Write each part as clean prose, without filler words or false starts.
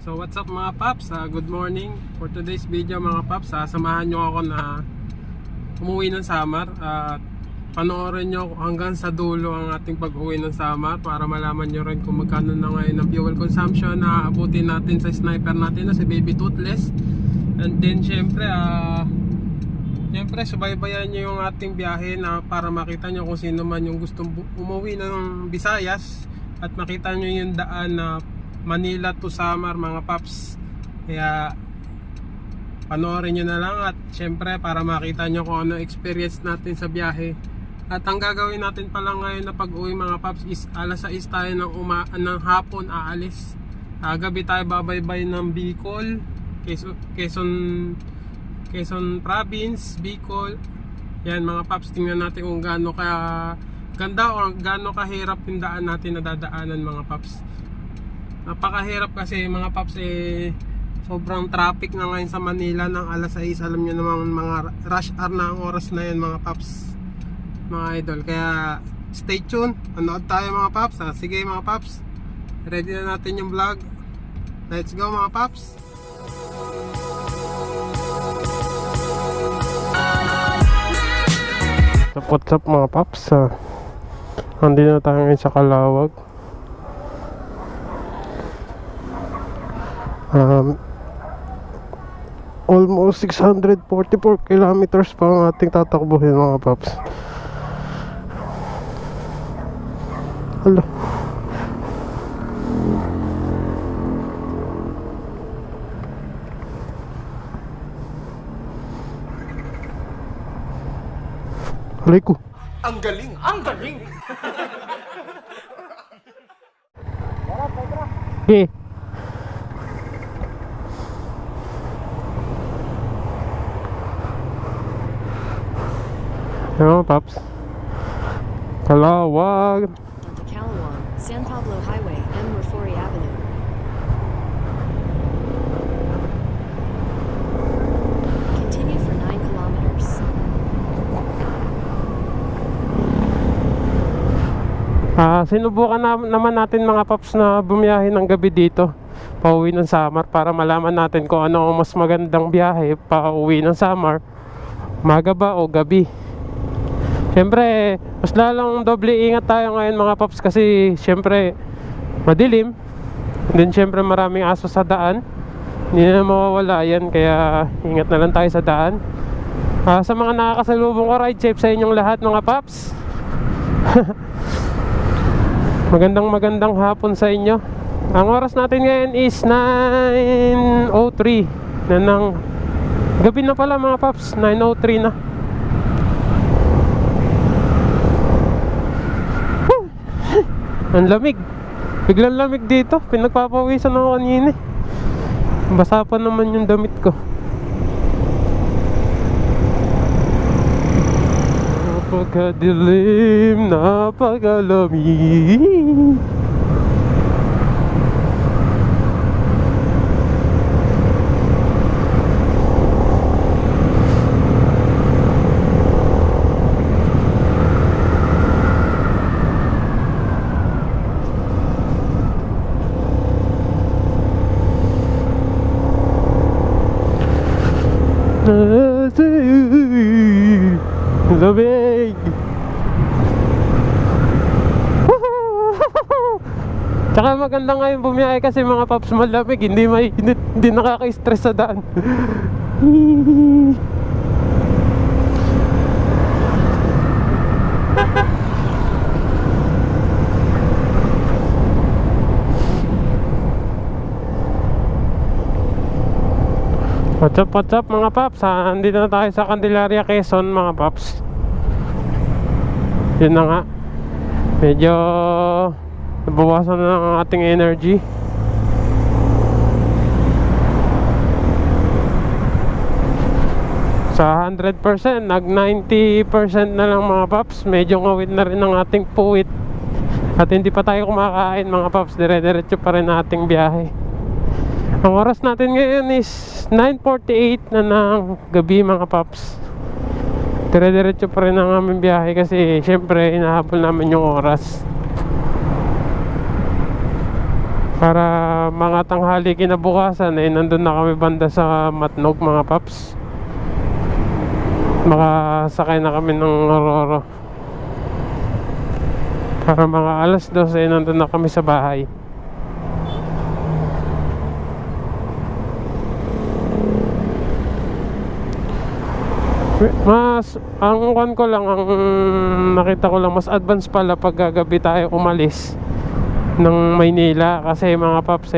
So what's up mga paps, good morning. For today's video mga paps, samahan nyo ako na umuwi ng Samar at panoorin nyo hanggang sa dulo ang ating pag-uwi ng Samar para malaman nyo rin kung magkano na ngayon ang fuel consumption na abutin natin sa sniper natin na si Baby Toothless. And then syempre subaybayan nyo yung ating biyahe na para makita nyo kung sino man yung gustong umuwi ng Visayas at makita nyo yung daan na Manila to Samar mga paps. Kaya panoorin nyo na lang at syempre para makita nyo kung ano experience natin sa biyahe. At ang gagawin natin pala ngayon na pag-uwi mga paps is alas 6 tayo ng hapon aalis. Gabi tayo babaybay ng Bicol, Quezon Province, Bicol. Yan mga paps, tingnan natin kung gaano ka ganda o gaano kahirap yung daan natin na dadaanan mga paps. Napakahirap kasi mga paps, sobrang traffic na ngayon sa Manila ng alas 6. Alam nyo naman mga rush hour na ang oras na yun mga paps, mga idol. Kaya stay tuned, manood tayo mga paps. Sige mga paps, ready na natin yung vlog. Let's go mga paps. What's up mga paps, nandito na tayo ngayon sa Calawag. Almost 644 kilometers pa ang ating tatakbuhin mga paps. Hala, halay ko. Ang galing! Ang galing! Okay. Ano paps? Calawag. Onto Calawag, San Pablo Highway, M. Rafori Avenue. Continue for 9 kilometers. Sinubukan naman natin mga paps na bumiyahe ng gabi dito pauwi ng Samar para malaman natin kung ano ang mas magandang biyahe pauwi ng Samar, maga ba o gabi. Siyempre mas lalong doble ingat tayo ngayon mga paps kasi siyempre madilim, and then siyempre maraming aso sa daan, hindi na mawawala yan, kaya ingat na lang tayo sa daan. Sa mga nakakasalubong ko, ride safe sa inyong lahat mga paps. Magandang hapon sa inyo. Ang oras natin ngayon is 9:03 na ng gabi na pala mga paps, 9:03 na. Ang lamig, biglang lamig dito, pinagpapawisan ako kanina. Basa pa naman yung damit ko. Napakadilim, napakalamig. Lamig. Tsaka maganda nga yung bumiyahe kasi mga paps, malamig, hindi mainit, hindi nakaka-stress sa daan. What's up mga paps, andito na tayo sa Candelaria, Quezon mga paps. Yun na nga, medyo nabawasan na ang ating energy. Sa 100%, nag 90% na lang mga paps. Medyo ngawit na rin ang ating puwit. At hindi pa tayo kumakain mga paps, dire-diretso pa rin ating biyahe. Ang oras natin ngayon is 9:48 na ng gabi mga paps. Dire-diretso pa rin ang aming biyahe kasi syempre inahabol namin yung oras. Para mga tanghali kinabukasan nandun na kami banda sa Matnog mga paps. Makasakay na kami ng Roro. Para mga alas 12 nandun na kami sa bahay. Mas ang kan ko lang, ang nakita ko lang mas advance pala pag gagabi tayo umalis ng Maynila, kasi mga paps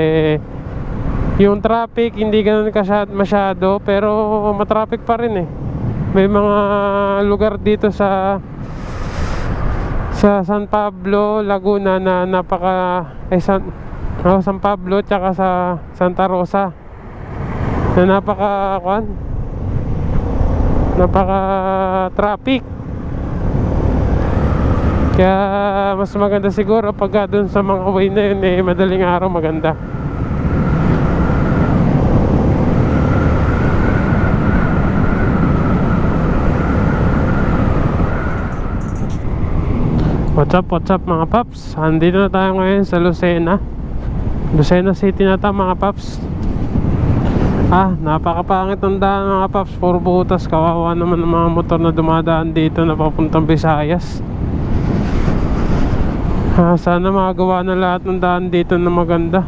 yung traffic hindi ganoon masyado, pero matraffic pa rin may mga lugar dito sa San Pablo, Laguna na San Pablo tsaka sa Santa Rosa na napaka traffic. Kaya mas maganda siguro pagka dun sa mga way na yun madaling araw maganda. What's up mga paps? Andito na tayo ngayon sa Lucena City na tayo mga paps. Napakapangit ng daan mga paps, puro butas. Kawawa naman ng mga motor na dumadaan dito na papuntang Visayas. Sana magawa na lahat ng daan dito na maganda.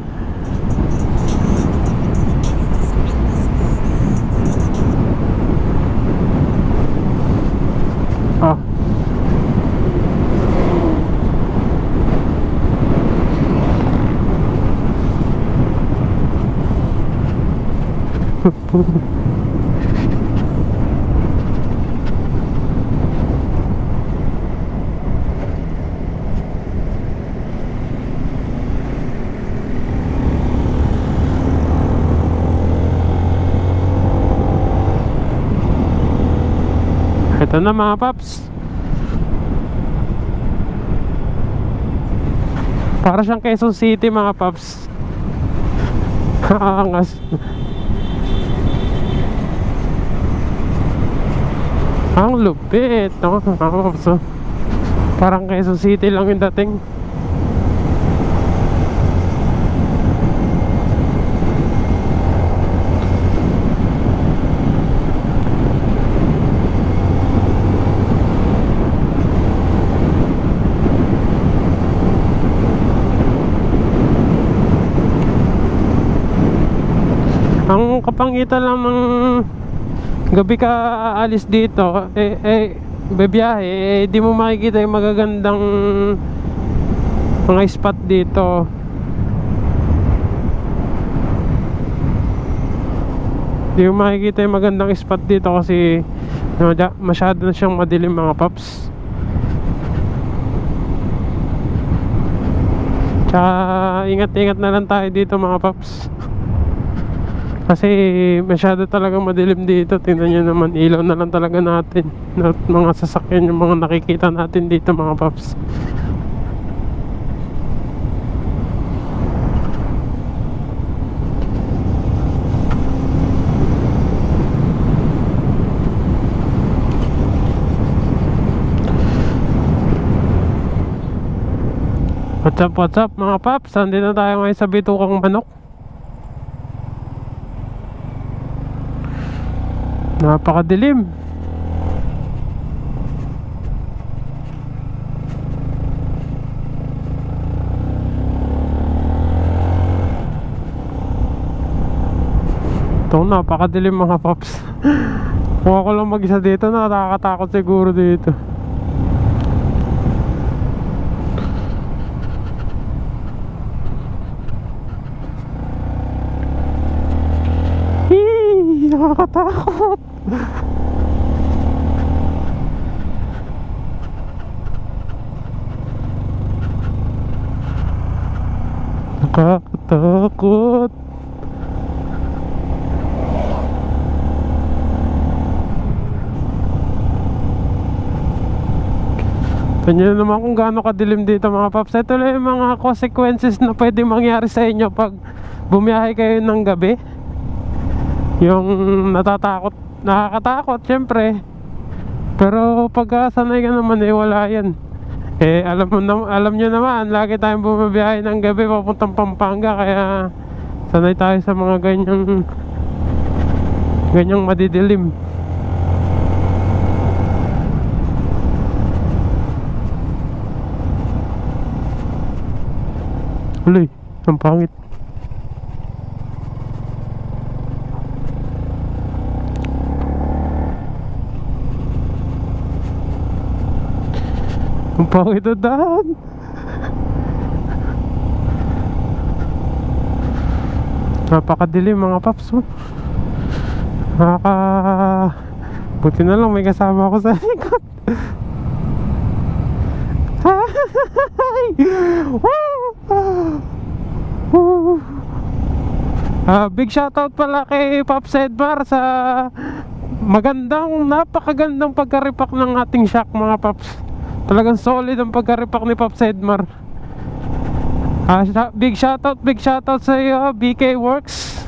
Ito na mga paps. Para siyang Quezon City mga paps. Angas. Ang lupit no? Mga paps, parang Quezon City lang yung dating. Ang kapangitan lang ng gabi ka aalis dito bebiyahe, di mo makikita yung magagandang mga spot dito. Di mo makikita yung magandang spot dito kasi masyado na siyang madilim mga paps. Tsaka ingat-ingat na lang tayo dito mga paps, kasi masyado talagang madilim dito. Tingnan nyo naman, ilaw na lang talaga natin at mga sasakyan yung mga nakikita natin dito mga paps. What's up mga paps? Andito tayo ngayon sa Bitukang Manok. Napakadilim. Ito, napakadilim mga paps. Kung ako lang mag-isa dito, nakakatakot siguro dito. Nakakatakot. Nakakatakot. Tignan naman kung gaano kadilim dito mga paps. Ito lang yung mga consequences na pwede mangyari sa inyo pag bumiyahe kayo ng gabi. Yung nakakatakot syempre. Pero pagka sanay ka naman wala yan. Eh, alam nyo naman, lagi tayong bumabiyahe ng gabi papuntang Pampanga, kaya sanay tayo sa mga ganyang madidilim. Uloy, ang pangit. Ang pangit na daan. Napakadilim mga paps, oh. Buti na lang may kasama ako sa likod. Big shoutout pala kay Pops Edmar sa napakagandang pagkaripak ng ating shock mga paps. Talagang solid ang pagkaripak ni Pops Edmar. Big shoutout sa iyo, BK Works.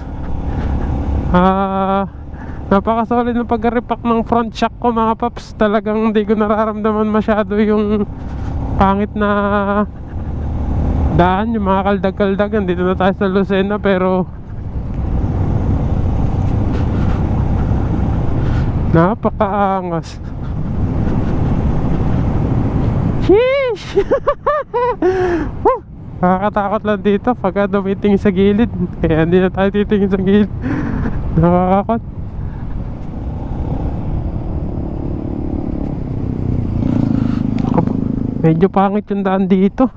Napaka-solid ng pagkaripak ng front shock ko mga paps. Talagang hindi ko nararamdaman masyado yung pangit na daan, yung mga kaldag-kaldag. Dito na tayo sa Lucena, pero napakaangas. Sheesh! Nakakatakot lang dito pagka dumitingin sa gilid. Kaya hindi na tayo titingin sa gilid. Nakakakot. Medyo pangit yung daan dito.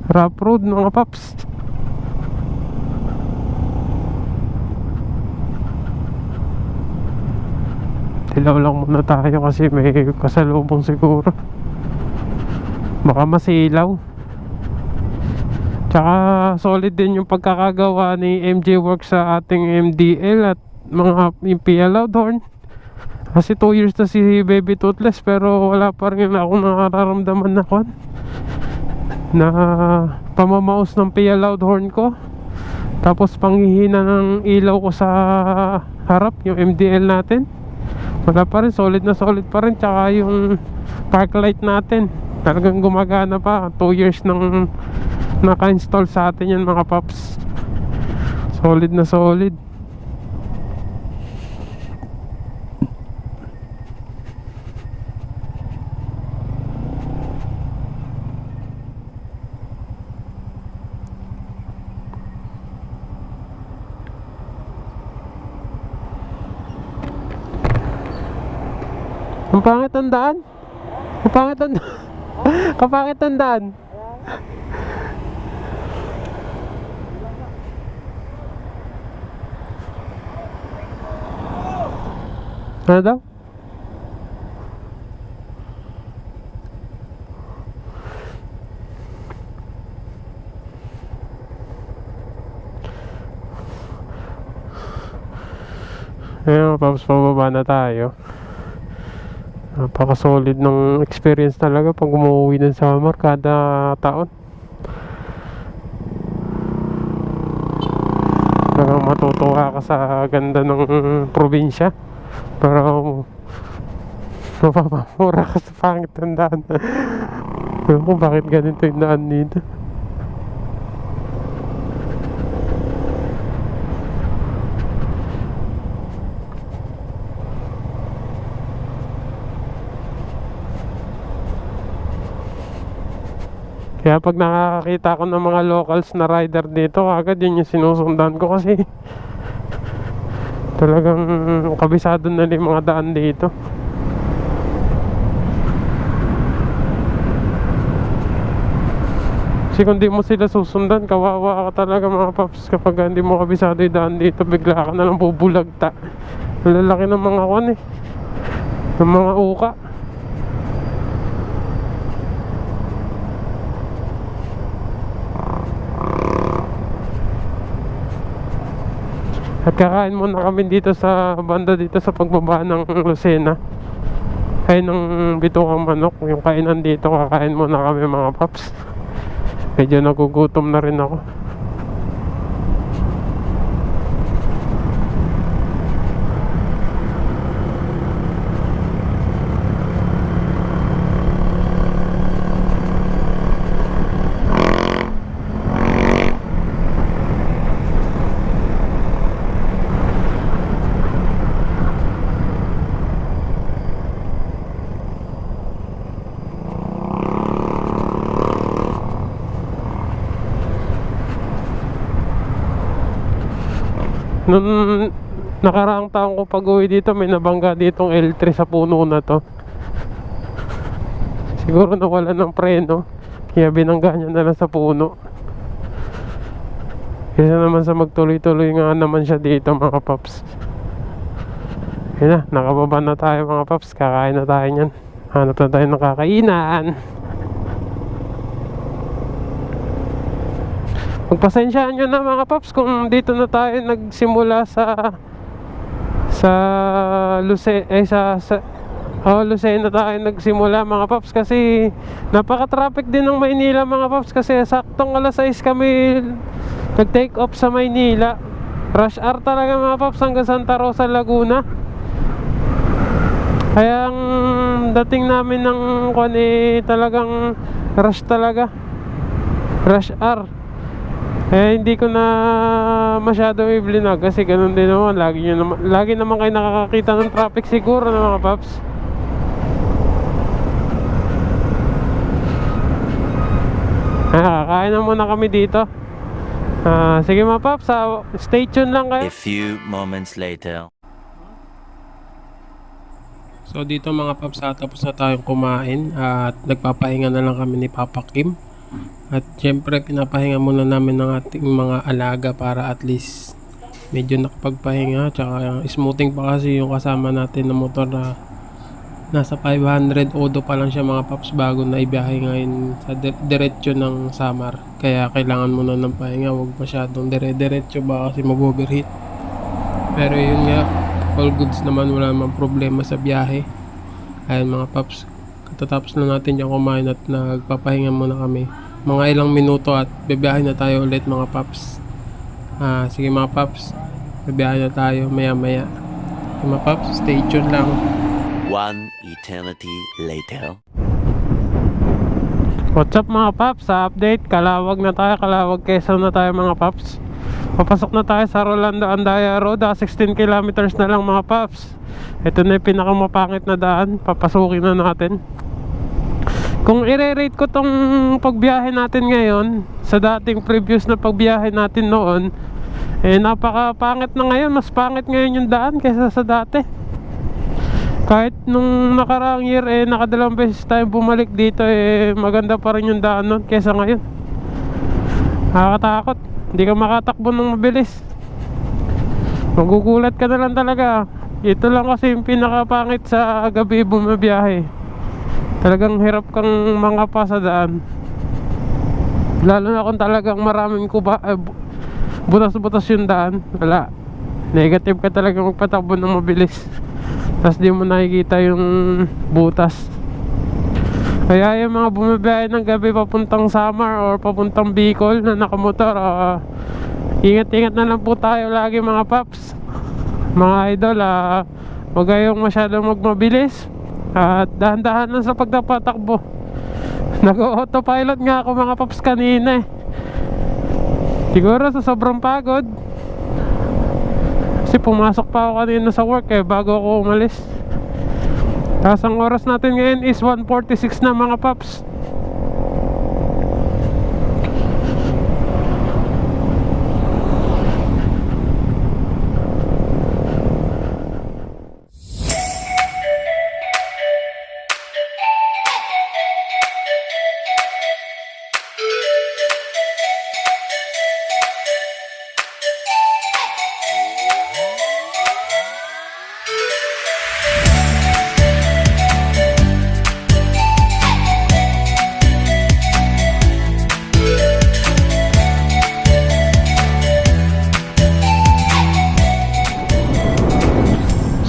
Rough road mga paps. Dilaw lang muna tayo kasi may kasalubong siguro. Baka masilaw. Tsaka solid din yung pagkakagawa ni MJ Works sa ating MDL at mga yung PL Loudhorn. Kasi 2 years na si Baby Toothless, pero wala pa rin ako nararamdaman na pamamaos ng PL Loudhorn ko. Tapos panghihina ng ilaw ko sa harap, yung MDL natin. Wala pa rin, solid na solid pa rin. Tsaka yung park light natin talagang gumagana pa. 2 years nang naka-install sa atin yan mga paps. Solid na solid. Ang pangit ang daan. Ang pangit ang daan. Kapangit ang daan. Ano daw? Ayun, paps, pababa na tayo. Napaka-solid ng experience talaga pag umuwi ng summer kada taon. Talagang matutuwa ka sa ganda ng probinsya. Pero mapapamura ka sa pangit ng daan. Ewan ko bakit ganito yung daan dito. Kaya pag nakakita ko ng mga locals na rider dito, agad yun yung sinusundan ko kasi talagang kabisado na yung mga daan dito. Kasi kung di mo sila susundan, kawawa ka talaga mga paps. Kapag hindi mo kabisado yung daan dito, bigla ka na lang bubulagta. Ang lalaki ng mga kwan eh, ng mga uka. At kakain muna kami dito sa banda dito sa pagbaba ng Lucena. Ay ng Bituang Manok, yung kainan dito, kakain muna kami mga paps. Medyo nagugutom na rin ako. Nung nakaraang taong ko pag uwi dito, may nabangga ditong L3 sa puno na to. Siguro nawala ng preno, kaya binangga niya na lang sa puno. Kaya naman sa magtuloy-tuloy nga naman siya dito mga paps. Yun na, nakababa na tayo mga paps. Kakain na tayo nyan. Hanap na tayo ng kakainan. Magpasensyaan nyo na mga paps kung dito na tayo nagsimula sa Lucena tayo nagsimula mga paps, kasi napaka-traffic din ng Maynila mga paps, kasi saktong alas 6 kami nag-take off sa Maynila. Rush hour talaga mga paps hanggang Santa Rosa, Laguna. Kaya ang dating namin ng talagang rush talaga, rush hour. Eh hindi ko na masyado i-vlog kasi ganun din naman, lagi naman kayo nakakakita ng traffic siguro na mga paps. Kakain na muna kami dito. Sige mga paps, stay tuned lang kayo. A few moments later. So dito mga paps, tapos na tayong kumain at nagpapahinga na lang kami ni Papa Kim. At syempre pinapahinga muna namin ng ating mga alaga para at least medyo nakapagpahinga. Tsaka smoothing pa kasi yung kasama natin na motor na nasa 500 odo pa lang siya mga paps bago na ibiyahe ngayon sa diretso ng Samar. Kaya kailangan muna ng pahinga, huwag masyadong dire-diretso ba kasi mag-overheat. Pero yun nga, all goods naman, wala namang problema sa biyahe. Ayan mga paps, katatapos na natin yung kumain at nagpapahinga muna kami mga ilang minuto at bibiyahe na tayo ulit mga paps. Sige mga paps, bibiyahe na tayo maya maya. Sige mga paps, stay tuned lang. One eternity later. What's up mga paps, sa update, Calawag na tayo, Calawag Quezon na tayo mga paps. Papasok na tayo sa Rolando Andaya Road, 16 kilometers na lang mga paps. Ito na yung pinakamapangit na daan, papasukin na natin. Kung i-rate ko tong pagbiyahe natin ngayon sa dating previous na pagbiyahe natin noon, eh napakapangit na ngayon, mas pangit ngayon yung daan kaysa sa dati. Kahit nung nakaraang year nakadalawang beses tayo bumalik dito, maganda pa rin yung daan nun kaysa ngayon. Nakakatakot, hindi ka makatakbo ng mabilis, magugulat ka na lang talaga. Ito lang kasi yung pinakapangit sa gabi bumabiyahe. Talagang hirap kang mangapa sa daan, lalo na kung talagang maraming butas-butas yung daan. Wala, negative ka talaga magpatakbo ng mabilis, tapos di mo nakikita yung butas. Kaya yung mga bumabiyahe ng gabi papuntang Samar or papuntang Bicol na nakamotor, ingat-ingat na lang po tayo lagi mga paps, mga idol. Huwag kayong masyadong magmabilis at dahan-dahan lang sa pagpapatakbo. Nag-autopilot nga ako mga paps kanina siguro sa sobrang pagod, kasi pumasok pa ako kanina sa work bago ako umalis. Tapos ang oras natin ngayon is 1:46 na mga paps.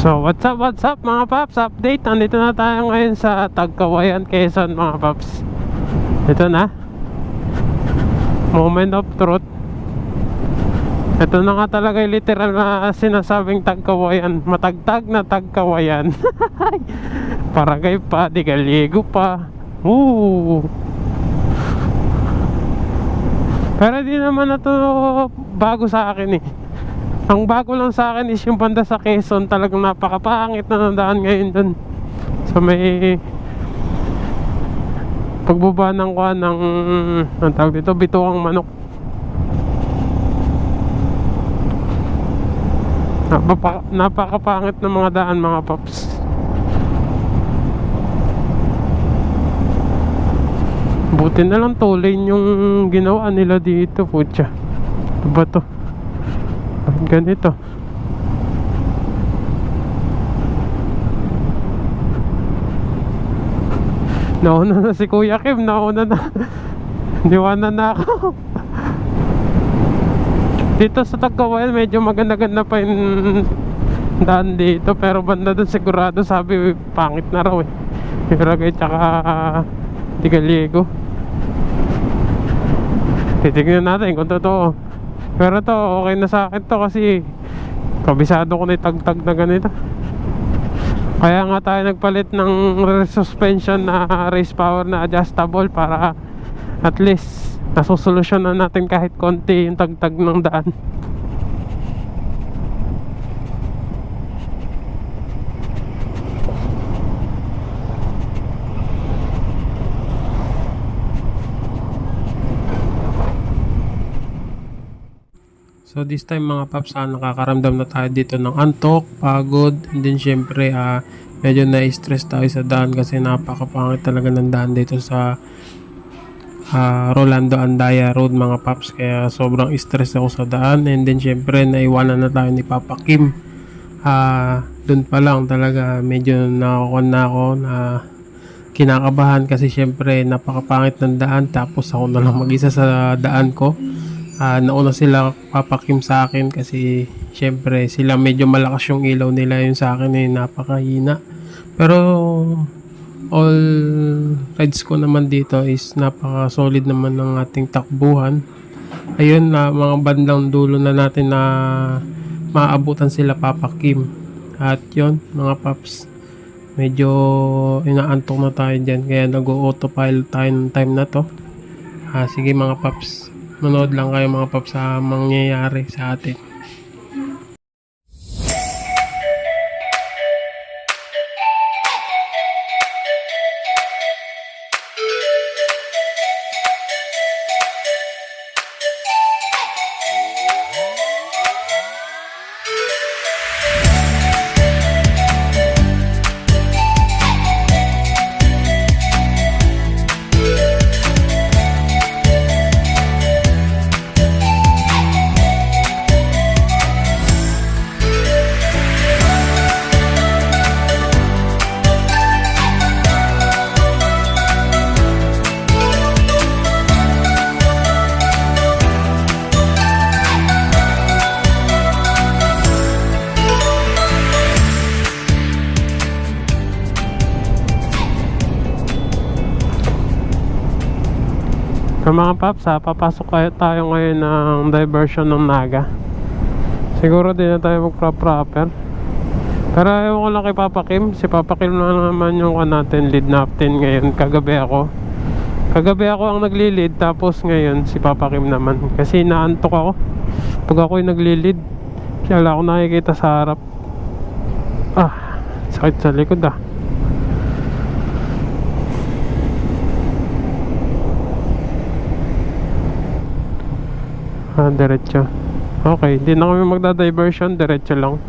So what's up mga paps, update. Andito na tayo ngayon sa Tagkawayan, Quezon mga paps. Ito na, moment of truth. Ito na nga talaga yung literal na sinasabing Tagkawayan. Matagtag na Tagkawayan. Paragay pa, di galigo pa. Pero di naman na to bago sa akin Ang bago lang sa akin is yung banda sa Quezon, talagang napakapangit na nandaan ngayon dun. So may pagbaba ng tawag dito, bituang manok. Napakapangit ng mga daan mga paps. Buti na lang 2 lane yung ginawa nila dito, putya. Ano ba to? Bakit ganito? Nauna na si Kuya Kim, nauna na. Niwanan na ako. Dito sa Tagkawayan medyo maganda-ganda pa yung daan dito, pero banda dun sigurado sabi pangit na raw eh. Hiragay tsaka di Gallego. Titignan natin kung totoo. Pero to okay na sa akin to kasi kabisado ko na yung tagtag na ganito. Kaya nga tayo nagpalit ng suspension na race power na adjustable para at least nasusolusyonan natin kahit konti yung tagtag ng daan. So this time mga paps, nakakaramdam na tayo dito ng antok, pagod, and then syempre medyo na-stress tayo sa daan kasi napakapangit talaga ng daan dito sa Rolando Andaya Road mga paps. Kaya sobrang stress ako sa daan, and then syempre naiwanan na tayo ni Papa Kim. Dun pa lang talaga medyo nakakon na ako na kinakabahan kasi syempre napakapangit ng daan, tapos ako na lang mag-isa sa daan ko. Nauna sila Papa Kim sa akin kasi syempre sila medyo malakas yung ilaw nila, yun sa akin napakahina. Pero all rides ko naman dito is napaka solid naman ng ating takbuhan. Ayun na mga bandang dulo na natin na maabutan sila Papa Kim. At yun mga paps, medyo inaantok na tayo dyan kaya nag-autopilot tayo ng time na to. Sige mga paps, manood lang kayo mga paps sa mangyayari sa atin. So mga paps, papasok tayo ngayon ng diversion ng Naga. Siguro din na tayo magpa-proper. Pero ewan ko lang kay Papa Kim. Si Papa Kim na naman yung natin, lead natin ngayon. Kagabi ako ang nagli-lead, tapos ngayon si Papa Kim naman. Kasi naantok ako pag ako yung nagli-lead. Kaya wala akong nakikita sa harap. Sakit sa likod diretso. Okay, hindi na kami magda-diversion, diretso lang.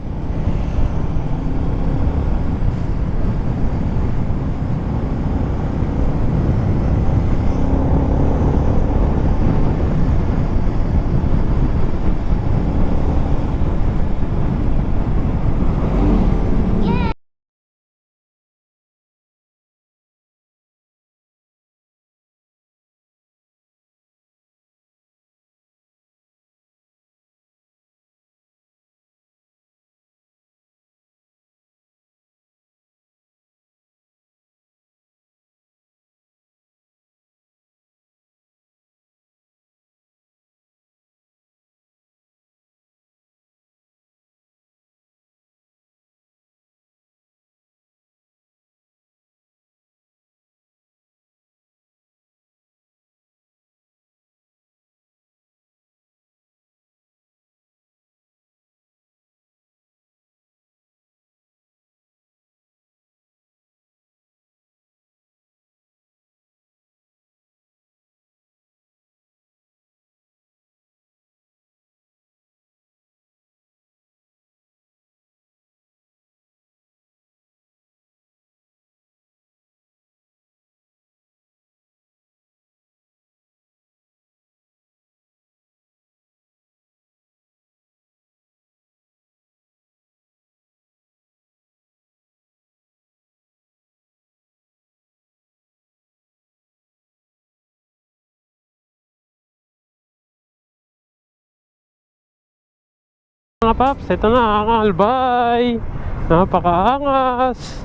Mga paps, ito na ang Albay. Napakaangas.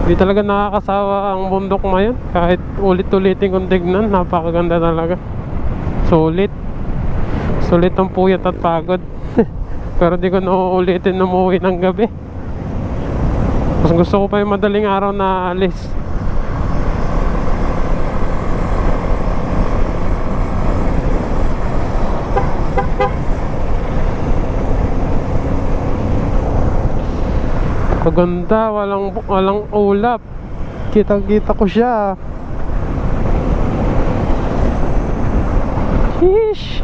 Hindi talaga nakakasawa ang bundok ngayon. Kahit ulit-ulitin kong tignan, napakaganda talaga. Sulit. Sulit ang puyat at pagod. Pero di ko na uulitin na umuwi ng gabi. Mas gusto ko pa yung madaling araw na alis. Maganda, walang ulap. Kitang-kita ko siya. Sheesh.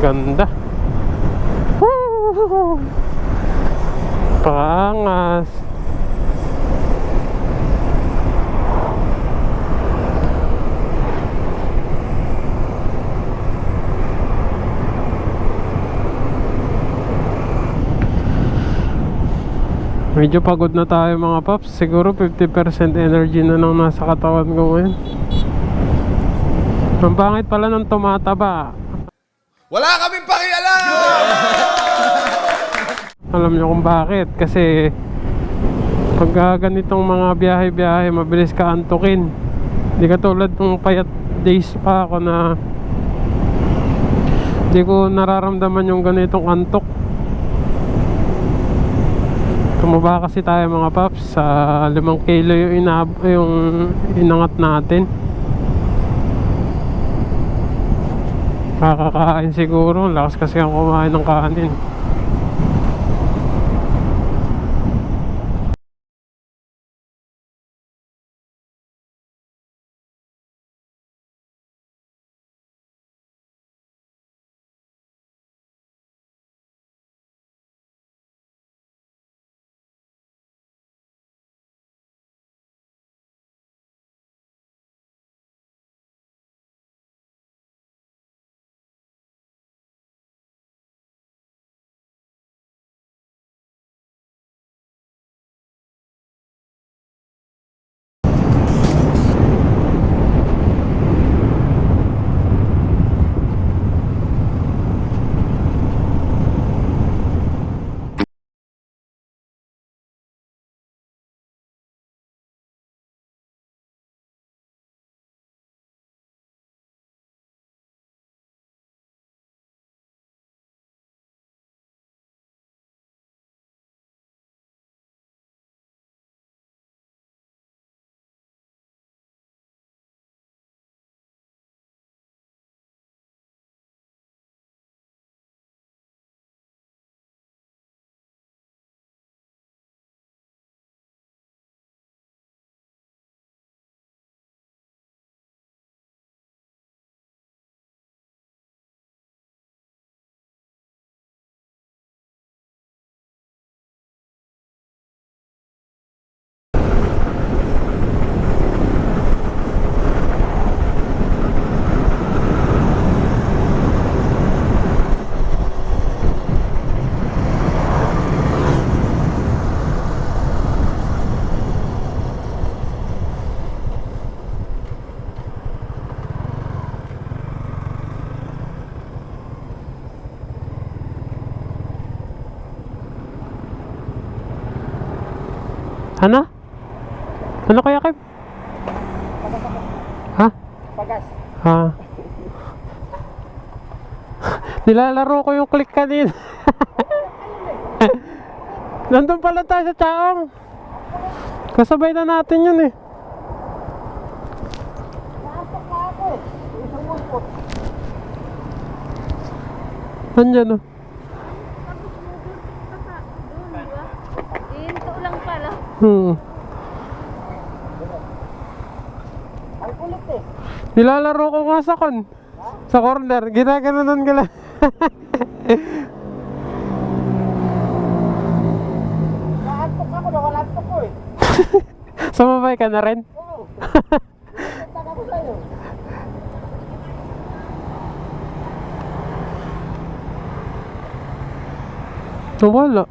Ganda. Woo! Pangas. Medyo pagod na tayo mga paps. Siguro 50% energy na nang nasa katawan ko ngayon. Ang pangit pala ng tumataba. Wala kaming pakialam! Alam nyo kung bakit. Kasi pag ganitong mga biyahe-biyahe, mabilis ka antukin. Hindi katulad ng payat days pa ako na hindi ko nararamdaman yung ganitong antok. Tumaba kasi tayo mga paps. Sa 5 kilo yung inangat natin. Kakakain siguro. Lakas kasi ang kumain ng kanin. Ano? Ano kaya Kev? Ha? Pagas. Ha? Nilalaro ko yung click kanina. Nandun pala tayo sa Chaong. Kasabay na natin yun eh. Nandyan oh. Hinto lang pala. Ang kulit eh. Nilalaro ko nga sa sa corner. Ginaganon ka lang. Naantok ako, nawalantok ko eh. Sumabay ka na rin? Oo. Nagtaka ko sa'yo. Wala.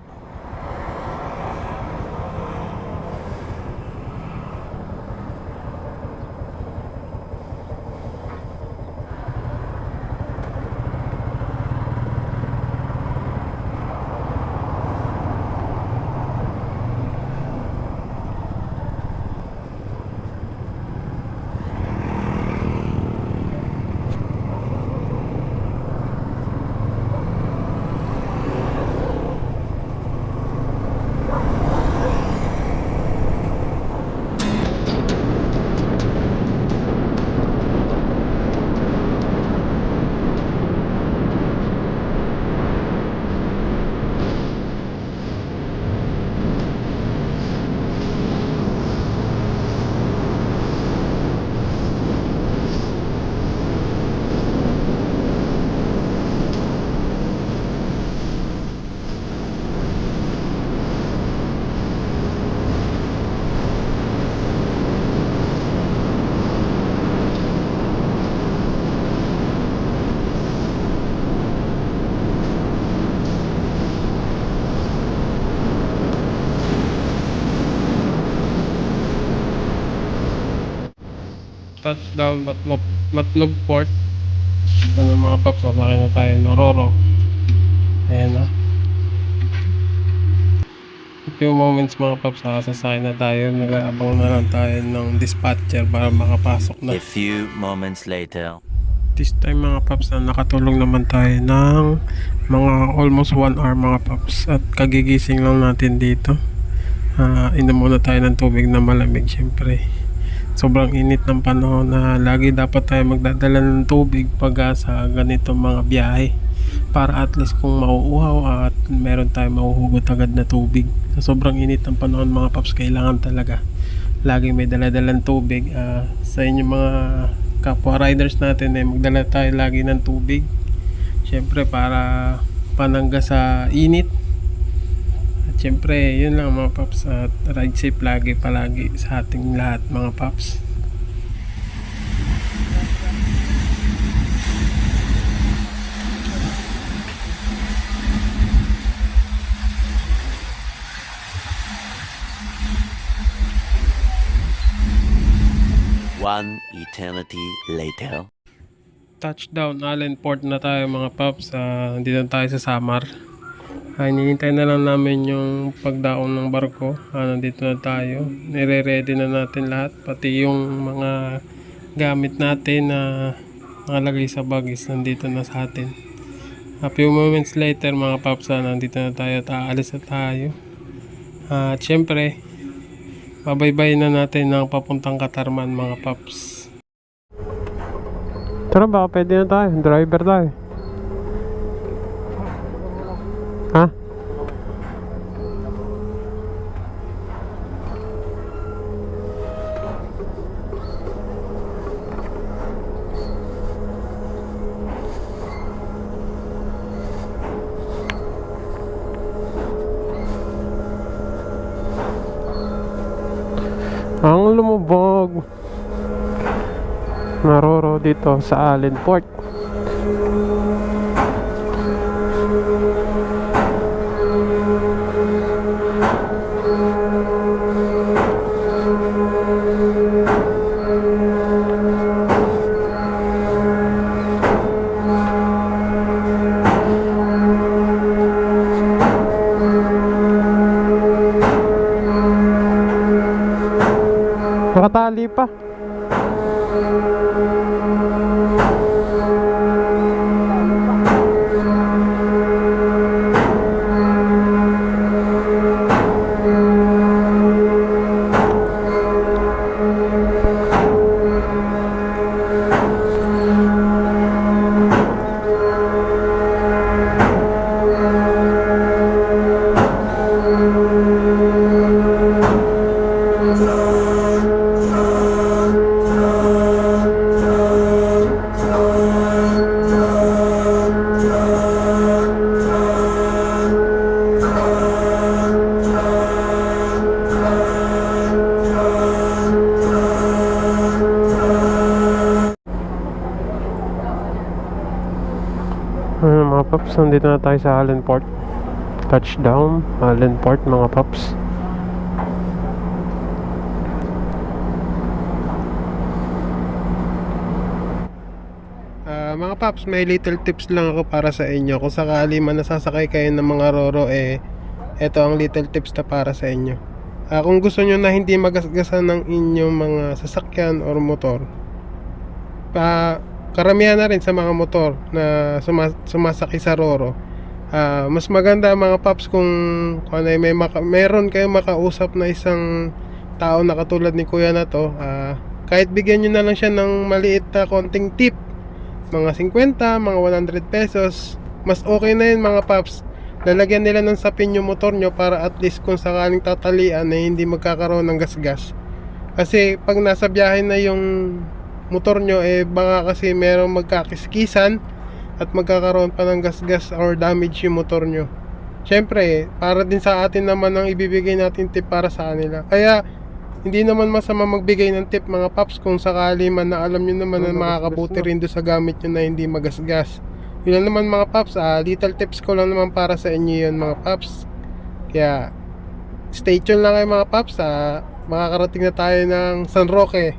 touchdown Matlog Port. Ano mga paps, sasakay na tayo ng Roro. Ayan na. A few moments mga paps, sasakay na tayo. Nag-aabang na lang tayo ng dispatcher para makapasok na. A few moments later. This time mga paps, nakatulong naman tayo ng mga almost 1 hour mga paps. At kagigising lang natin dito. Inom muna tayo ng tubig na malamig syempre. Sobrang init ng panahon na lagi dapat tayo magdadala ng tubig pag sa ganitong mga biyahe. Para at least kung mauuhaw at meron tayong mahuhugot agad na tubig. Sa sobrang init ng panahon mga paps, kailangan talaga lagi may daladalang tubig. Sa inyong mga kapwa riders natin magdala tayo lagi ng tubig. Syempre para panangga sa init. At syempre yun lang mga paps, at ride safe palagi sa ating lahat mga paps. One eternity later. Touchdown Allen Port na tayo mga paps. Nandito na tayo sa Samar. Hinihintay na lang namin yung pagdaon ng barko. Nandito na tayo. Nire-ready na natin lahat. Pati yung mga gamit natin na nakalagay sa bagis nandito na sa atin. A few moments later mga paps, nandito na tayo at aalis na tayo. At syempre babaybay na natin ng papuntang Katarman mga paps. Tara, baka pwede na tayo. Driver tayo. Ha? Ang lumubog na Roro dito sa Allen Port. Nakatali pa. Mga paps, nandito na tayo sa Allen Port. Touchdown Allen Port mga paps. Mga paps, may little tips lang ako para sa inyo. Kung sakali man nasasakay kayo ng mga Roro, eto ang little tips na para sa inyo. Kung gusto nyo na hindi magasgasan ng inyong mga sasakyan or motor, karamihan na rin sa mga motor na sumasakay sa Roro, mas maganda mga paps kung ano, meron kayong makausap na isang tao na katulad ni kuya na to. Kahit bigyan nyo na lang siya ng maliit na konting tip, mga 50, mga 100 pesos, mas okay na yun mga paps. Lalagyan nila ng sapin yung motor nyo para at least kung sakaling tatalian na hindi magkakaroon ng gasgas. Kasi pag nasa biyahe na yung motor nyo, baka kasi merong magkakiskisan at magkakaroon pa ng gasgas or damage yung motor nyo. Syempre, para din sa atin naman ang ibibigay natin tip para sa kanila. Kaya hindi naman masama magbigay ng tip mga paps kung sakali man na alam nyo naman na makakabuti rin doon sa gamit nyo na hindi magasgas. Yun lang naman mga paps, little tips ko lang naman para sa inyo yun mga paps. Kaya stay tuned lang kayo mga paps. Makakarating na tayo ng San Roque.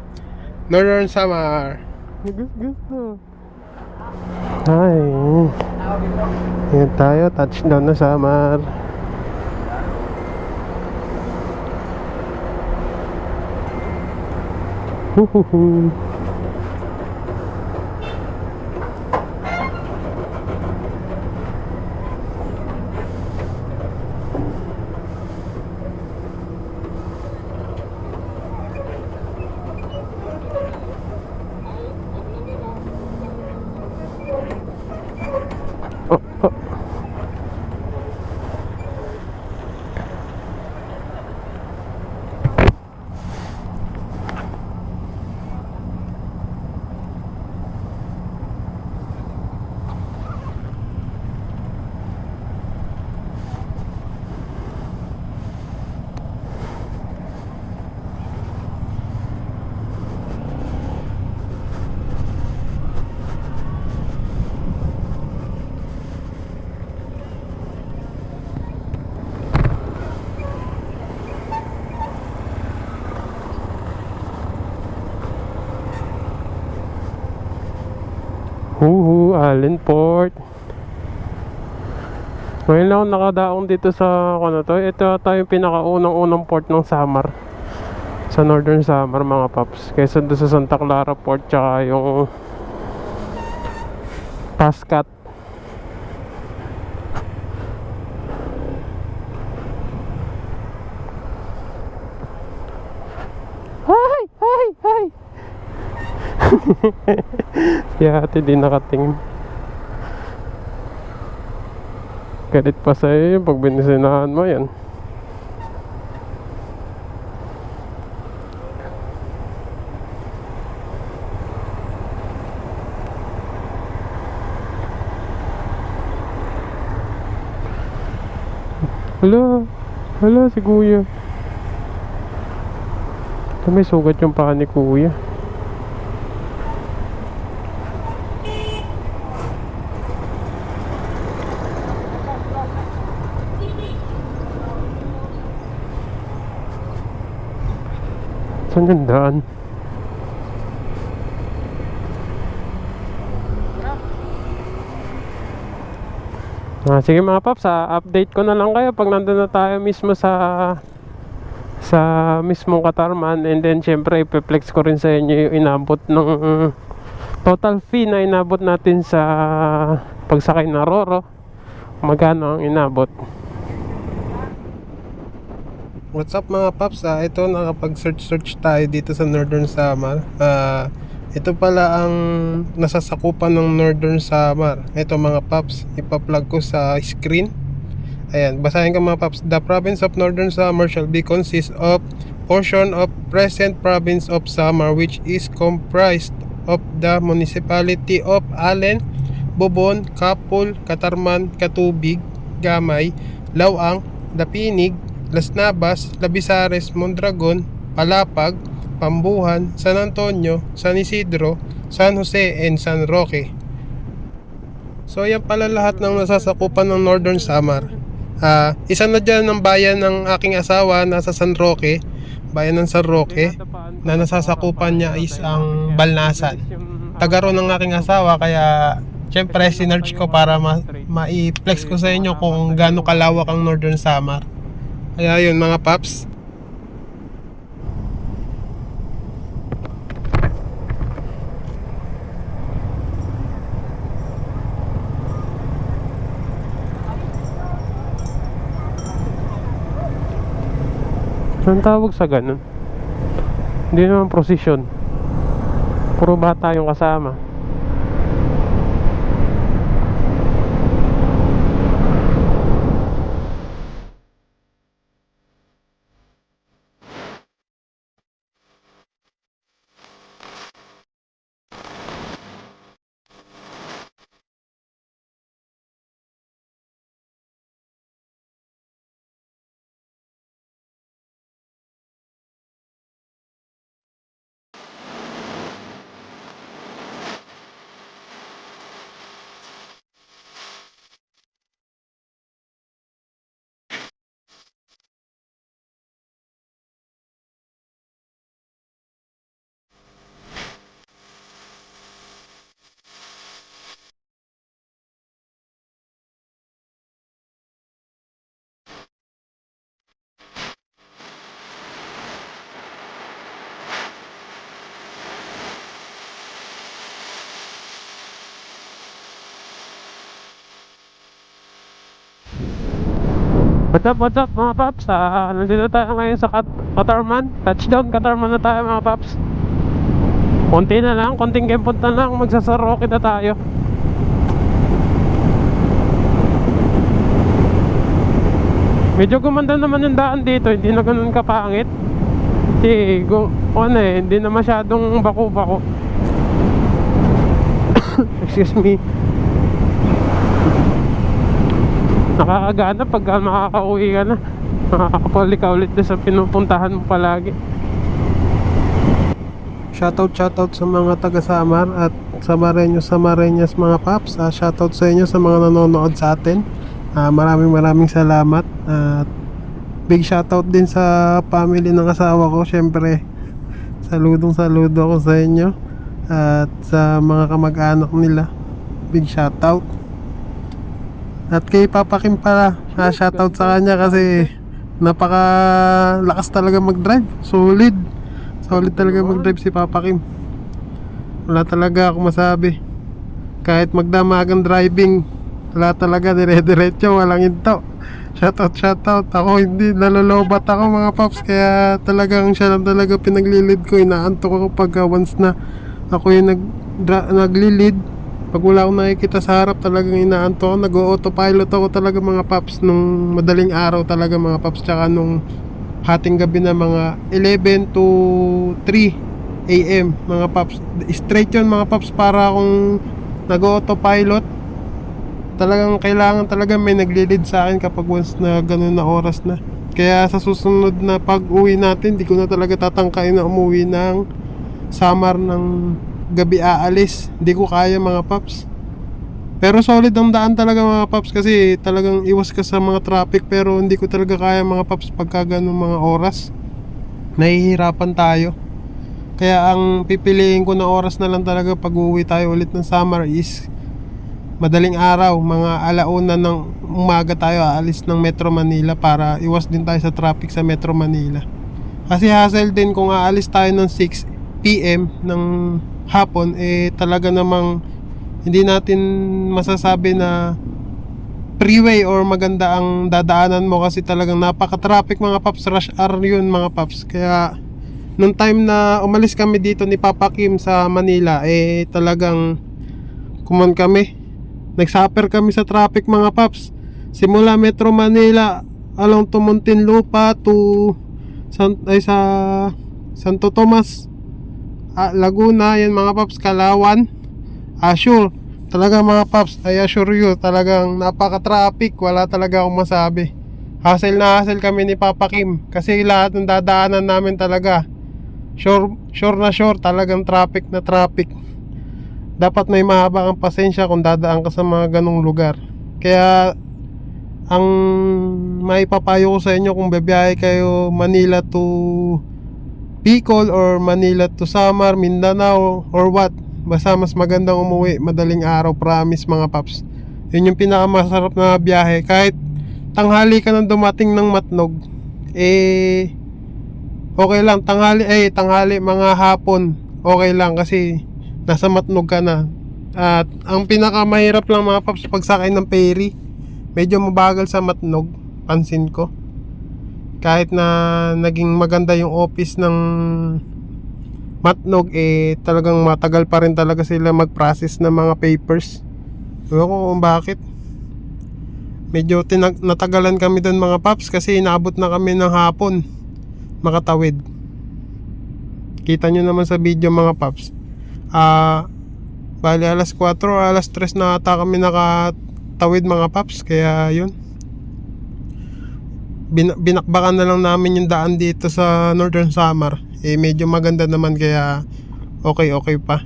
Northern Samar. Gusto. Ay. Yan tayo, touchdown na Samar. Huhuhu. Oh, oh. Allenport. Ngayon lang ako nakadaong dito sa ano to. Ito ata yung pinakaunang-unang port ng Samar. Sa Northern Samar mga paps. Kaysa doon sa Santa Clara Port tsaka yung Pascat. Hi! Si ate di nakatingin. Galit pa sa'yo yung pag binisinahan mo yan. Hala si kuya. May sugat yung paa ni kuya. Saan yung daan? Sige mga paps, update ko na lang kayo pag nandun na tayo mismo sa mismong Katarman. And then syempre ipiplex ko rin sa inyo yung inabot ng total fee na inabot natin sa pagsakay na Roro. Magkano ang inabot. What's up mga paps? Ito nakapag-search tayo dito sa Northern Samar. Ito pala ang nasasakupan ng Northern Samar. Ito mga paps, ipa-plug ko sa screen. Ayan, basahin ko mga paps. The province of Northern Samar shall be consist of portion of present province of Samar, which is comprised of the municipality of Allen, Bobon, Kapul, Katarman, Katubig, Gamay, Lawang, Dapinig, Las Navas, Labisares, Mondragon, Palapag, Pambuhan, San Antonio, San Isidro, San Jose, and San Roque. So yan pala lahat ng nasasakupan ng Northern Samar. Isa na dyan ng bayan ng aking asawa, nasa San Roque, bayan ng San Roque, na nasasakupan niya is ang Balnasan. Tagaro ng aking asawa, kaya syempre sinerch ko para ma-flex ko sa inyo kung gaano kalawak ang Northern Samar. Kaya yun mga paps. Anong tawag sa ganun? Hindi naman prosesyon. Puro bata yung kasama. What's up mga paps? Nandito tayo ngayon sa Katarman. Touchdown Katarman na tayo mga paps. Konti na lang, konting kempot na lang, magsasaroke na tayo. Medyo gumanda naman yung daan dito, hindi na ganun kapangit. Kasi hindi na masyadong bako-bako. Excuse me. Nakakagana pag makakauwi ka na. Makakapalik ka ulit sa pinupuntahan mo palagi. Shoutout sa mga taga Samar at Samareñas mga paps. Shoutout sa inyo sa mga nanonood sa atin. Maraming salamat. At big shoutout din sa family ng asawa ko. Syempre, saludo ako sa inyo. At sa mga kamag-anak nila, big shoutout. At kay Papa Kim pala, shoutout sa kanya kasi napakalakas talaga mag-drive. Solid talaga mag-drive si Papa Kim. Wala talaga ako masabi. Kahit magdamagang driving, wala talaga, dire-diretso, walang hinto. Shoutout. Ako hindi, nalolobat ako mga paps. Kaya talagang siya lang talaga pinaglilid ko. Inaanto ko pag once na ako yung naglilid. Pag wala akong nakikita sa harap, talagang inaanto ako. Nag-autopilot ako talaga mga paps nung madaling araw talaga mga paps. Tsaka nung hating gabi na mga 11 to 3 AM mga paps. Straight yun mga paps, para akong nag-autopilot. Talagang kailangan talaga may naglilid sa akin kapag once na ganun na oras na. Kaya sa susunod na pag-uwi natin, di ko na talaga tatangkain na umuwi ng Samar ng gabi aalis. Hindi ko kaya mga paps. Pero solid ang daan talaga mga paps, kasi talagang iwas ka sa mga traffic. Pero hindi ko talaga kaya mga paps pagka ganun mga oras. Nahihirapan tayo. Kaya ang pipiliin ko na oras na lang talaga pag uwi tayo ulit ng Samar is madaling araw, mga 1:00 ng umaga tayo aalis ng Metro Manila, para iwas din tayo sa traffic sa Metro Manila. Kasi hassle din kung aalis tayo ng 6 PM ng hapon, talaga namang hindi natin masasabi na freeway or maganda ang dadaanan mo, kasi talagang napaka-traffic mga paps. Rush hour yun mga paps. Kaya nung time na umalis kami dito ni Papa Kim sa Manila, talagang kami, nagsuffer kami sa traffic mga paps. Simula Metro Manila along to Muntinlupa to sa Santo Tomas, Laguna, yan mga paps, Kalawan, Assure. Talaga mga paps, I assure you, talagang napaka-traffic. Wala talaga akong masabi. Hassle na hassle kami ni Papa Kim, kasi lahat ng dadaanan namin talaga sure talagang traffic na traffic. Dapat may mahaba kang pasensya kung dadaan ka sa mga ganong lugar. Kaya ang maipapayo ko sa inyo, kung bebiyahe kayo Manila to Bicol or Manila to Samar, Mindanao or what, basta mas magandang umuwi madaling araw, promise mga paps. Yun yung pinakamasarap na biyahe. Kahit tanghali ka nang dumating ng Matnog, okay lang. Tanghali mga hapon, okay lang, kasi nasa Matnog ka na. At ang pinakamahirap lang mga paps, pagsakay ng ferry, medyo mabagal sa Matnog, pansin ko. Kahit na naging maganda yung office ng Matnog, talagang matagal pa rin talaga sila mag-process ng mga papers. Ewan ko kung bakit. Medyo natagalan kami doon mga paps, kasi inaabot na kami ng hapon makatawid. Kita nyo naman sa video mga paps. Bali alas 4 o alas 3 na ata kami nakatawid mga paps. Kaya yun, binakbakan na lang namin yung daan dito sa Northern Samar. Medyo maganda naman, kaya okay pa.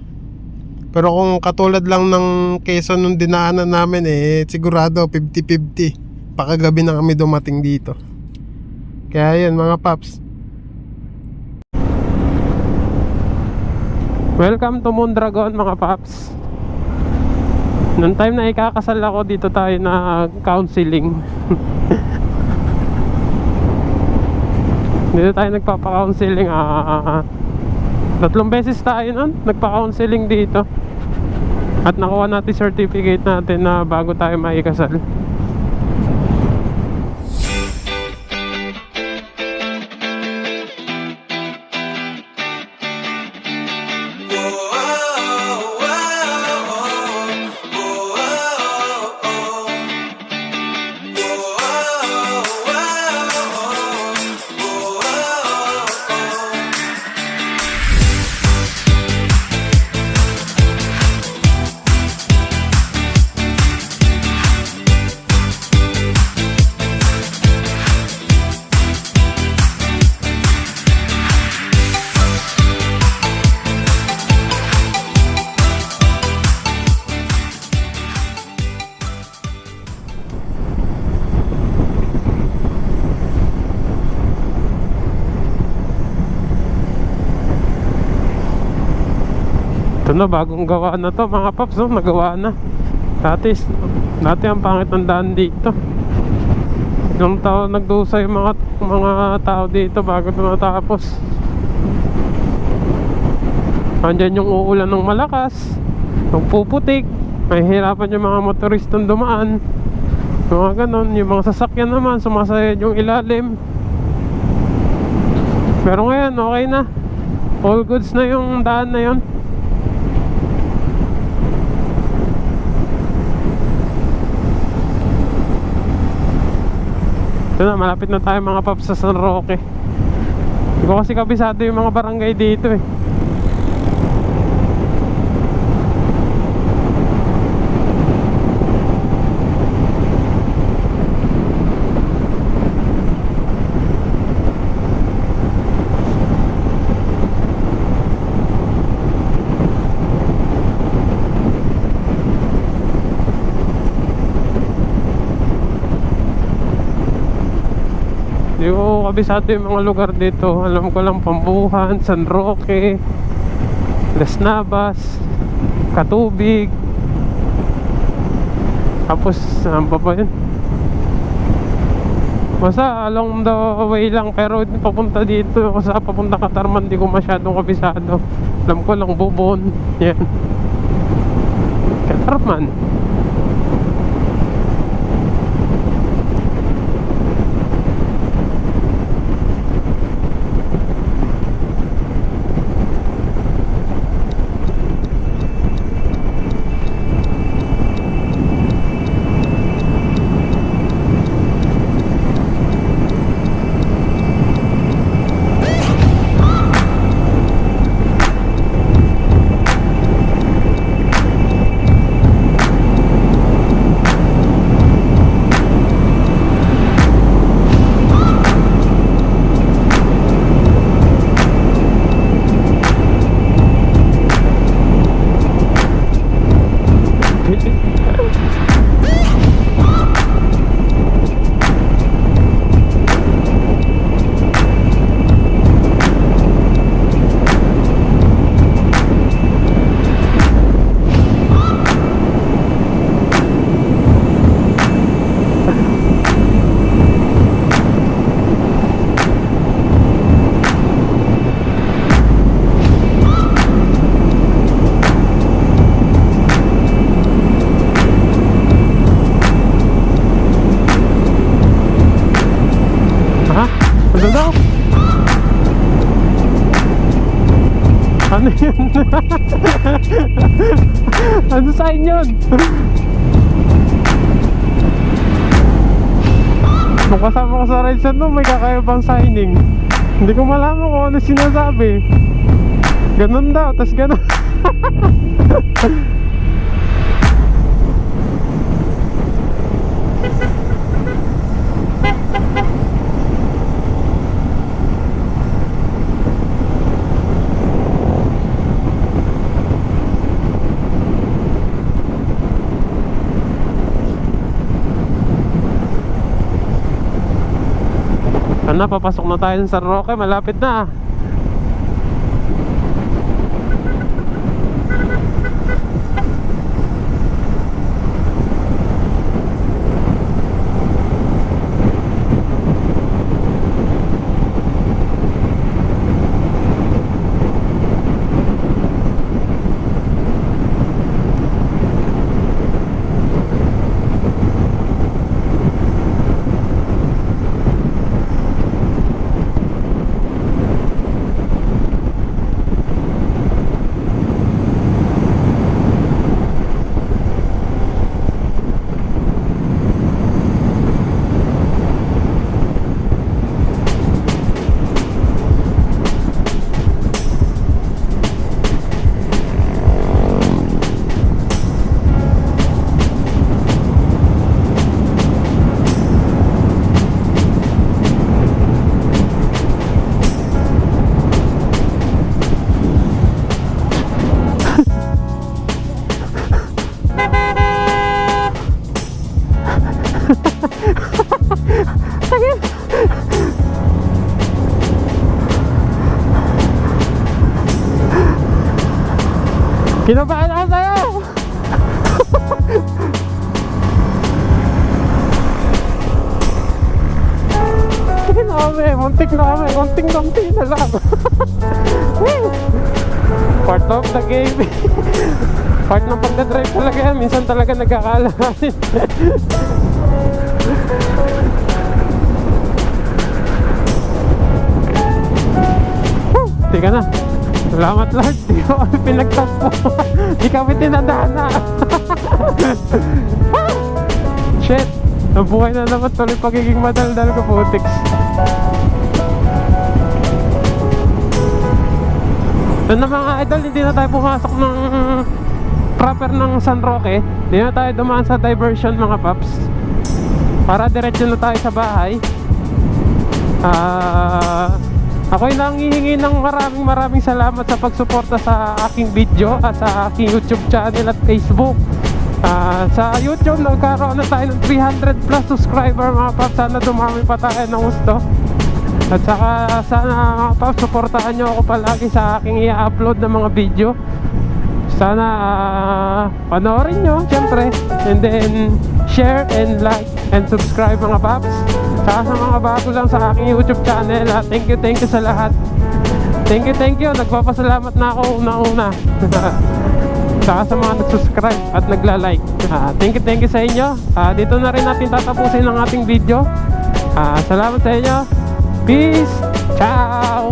Pero kung katulad lang ng Quezon nung dinaanan namin, sigurado 50-50. Pakagabi na kami dumating dito. Kaya yun mga paps. Welcome to Mondragon mga paps. Noong time na ikakasal ako, dito tayo na counseling. Dito tayo nagpapa-counseling. 3 beses tayo nun nagpa-counseling dito. At nakuha natin certificate natin na bago tayo maikasal. Ito na, bagong gawa na to mga paps, no? Nagawa na. Dati ang pangit ng daan dito. Ilang taon nagdusa yung mga tao dito bago ito natapos. Andyan yung uulan ng malakas, magpuputik, mahihirapan yung mga motoristang dumaan. Mga ganon, yung mga sasakyan naman sumasayad yung ilalim. Pero ngayon okay na, all goods na yung daan na yun. Ito na, malapit na tayo mga paps sa San Roque. Hindi ko kasi kabisado yung mga barangay dito eh. Hindi ko kabisado yung mga lugar dito. Alam ko lang Pambuhan, San Roque, Las Navas, Katubig. Tapos saan pa ba yun? Basta along the way lang. Pero papunta dito, kasi papunta Katarman, di ko masyadong kabisado. Alam ko lang Bubon. Yan, Katarman. Ano daw? Ano yun? Ano sign yun? Nung kasama ko sa rides na may kakaibang signing. Hindi ko malaman kung ano sinasabi. Ganun daw, tas ganun. Ano, papasok na tayo sa San Roque, malapit na. Kinabahan ako sa'yo! Muntik na kami, konting-konti na lang. Part of the game. Part ng pagdadrive talaga yan, minsan talaga nagkakalahanin. Tika na. Salamat Lord, di ko kami pinagtaspo. Di kami tinadana. Shit, nabuhay na naman tuloy pagiging madaldal ko, putiks. Doon na mga idol, hindi na tayo pumasok ng proper ng San Roque. Hindi na tayo dumaan sa diversion mga paps. Para diretso na tayo sa bahay. Ako'y nanghihingi ng maraming salamat sa pagsuporta sa aking video at sa aking YouTube channel at Facebook. Sa YouTube nagkaroon na tayo ng 300 plus subscriber mga paps. Sana dumami pa tayo ng gusto. At saka sana mga paps, suportahan nyo ako palagi sa aking i-upload na mga video. Sana panoorin nyo syempre. And then share and like and subscribe mga paps. Saka sa mga bago lang sa aking YouTube channel, thank you sa lahat. Thank you. Nagpapasalamat na ako una-una. Saka sa mga nag-subscribe at nagla-like. Thank you sa inyo. Dito na rin natin tatapusin ang ating video. Salamat sa inyo. Peace. Ciao.